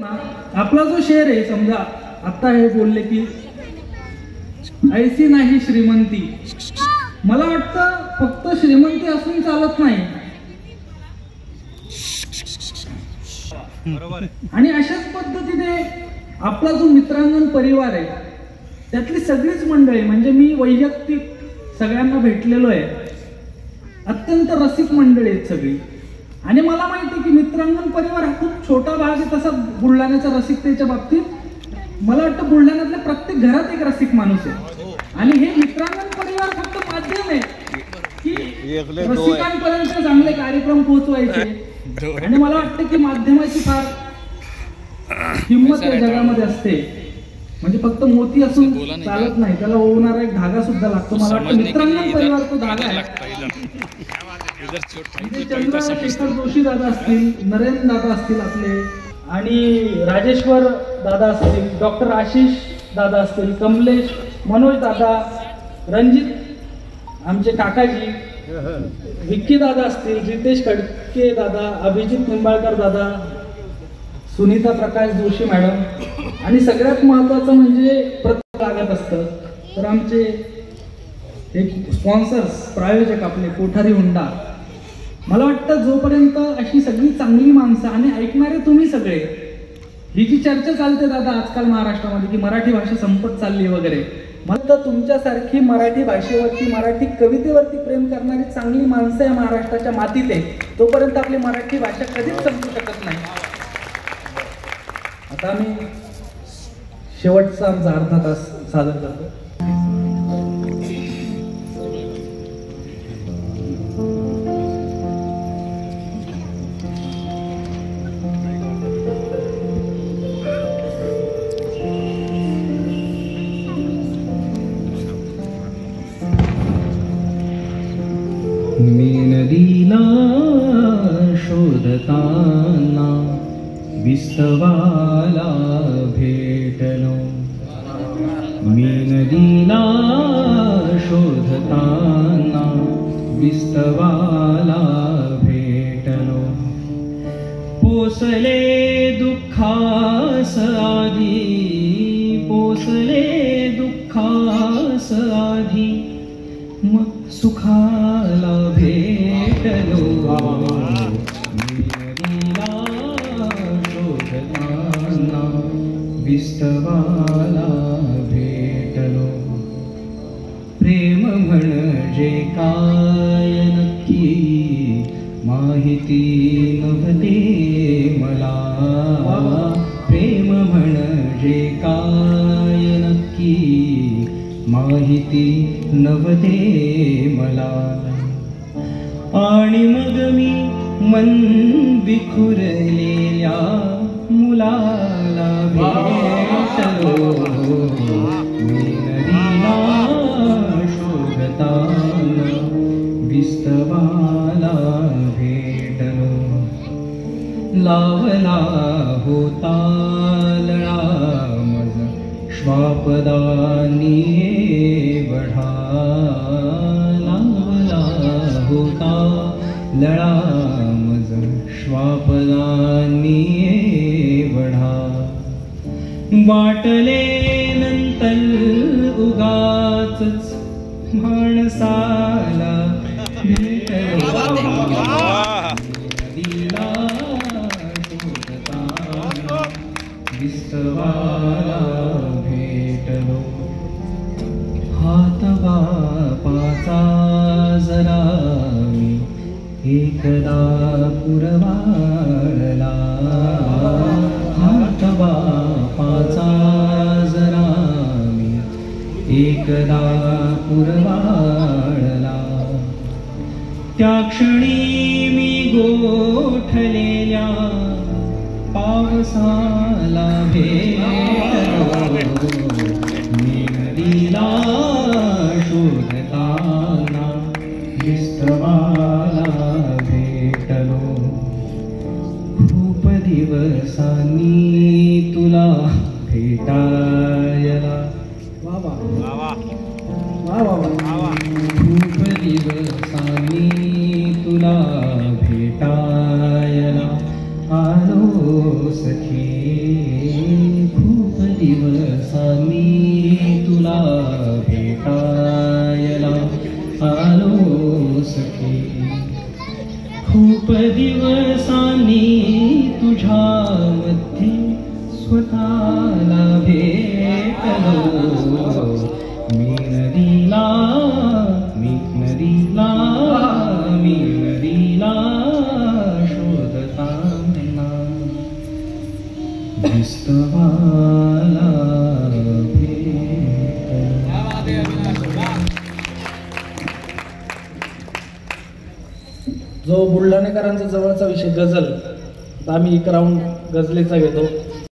आपला जो शेर आहे, समजा आता हे बोलले की ऐसी नाही श्रीमंती, मला वाटतं फक्त श्रीमंती असून चालत नाही, आणि अशाच पद्धतीने आपला जो मित्रांगण परिवार आहे त्यातली सगळीच मंडळी, म्हणजे मी वैयक्तिक सगळ्यांना भेटलेलो आहे, अत्यंत रसिक मंडळी आहेत सगळी. आणि मला माहिती आहे की मित्रांगण परिवार हा खूप छोटा भाग आहे तसा बुलढाण्याच्या रसिकतेच्या बाबतीत. मला वाटतं बुलढाण्यातल्या प्रत्येक घरात एक रसिक माणूस आहे, आणि हे मित्रांगण परिवार फक्त माध्यम आहे की रसिकांपर्यंत चांगले कार्यक्रम पोहोचवायचे. आणि मला वाटतं की माध्यमाची फार किंमत या जगामध्ये असते, म्हणजे फक्त मोती असून चालत नाही, त्याला ओवणारा एक धागा सुद्धा लागतो. मला वाटतं मित्रांगण परिवार तो धागा आहे. चंद्रशेखर जोशी दादा असतील, नरेंद्र दादा असतील आपले, आणि राजेश्वर दादा असतील, डॉक्टर आशिष दादा असतील, कमलेश, मनोज दादा, रणजित आमचे काकाजी, विक्की दादा असतील, जितेश खडके दादा, अभिजित निंबाळकर दादा, सुनीता प्रकाश जोशी मॅडम, आणि सगळ्यात महत्त्वाचं म्हणजे प्रत्येक लागत असतं तर आमचे एक स्पॉन्सर्स, प्रायोजक आपले कोठारी हुंडा. मला वाटतं जोपर्यंत अशी सगळी चांगली माणसं आणि ऐकणारे तुम्ही सगळे, ही जी चर्चा चालते दादा आजकाल महाराष्ट्रामध्ये की मराठी भाषा संपत चालली वगैरे, मला तर तुमच्यासारखी मराठी भाषेवरती, मराठी कवितेवरती प्रेम करणारी चांगली माणसं या महाराष्ट्राच्या मातीत आहे, तोपर्यंत आपली मराठी भाषा कधीच संपू शकत नाही. आता आम्ही शेवटचा आमचा अर्धा तास सादर करतो. मी नदीला शोधताना विस्तवाला भेटलो, मी नदीला शोधताना विस्तवाला भेटलो, पोसले दुःखास आधी, पोसले दुःखास आधी, मग सुखाला भेटलो, मी नदीला शोधताना विस्तवाला भेटलो. प्रेम म्हणजे काय नक्की माहिती नव्हते मला, प्रेम म्हणजे काय नक्की माहिती नव्हते मला. आणि मग मी मन विखुरलेल्या मुलाला भेटलो, मी नदीला शोधताना विस्तवाला भेटलो. लावला होता लळा मज श्वापदानी वढा, लावला होता लळा मज श्वापदानी वढा. वाटले नंतर उगाचच माणसाला भेटलो, नदीला शोधताना विस्तवाला भेटलो. हात बापाचा जरा मी एकदा पुरवाळला, हात बापाचा जरा मी एकदा पुरवाळला. त्या क्षणी मी गोठलेल्या पावसाला भेटलो, मी नदीला शोधताना विस्तवाला भेटलो. खूप दिवसांनी तुला भेटायला, खूप दिवसांनी तुला भेटायला आलो सखी, खूप दिवसांनी तुझ्यामध्ये स्वतःला भेटलो मी नदीला शोधताना दिसतवाला जो बुलढाणेकरांचा जवळचा विषय गझल, आता आम्ही एक राऊंड गझलेचा घेतो.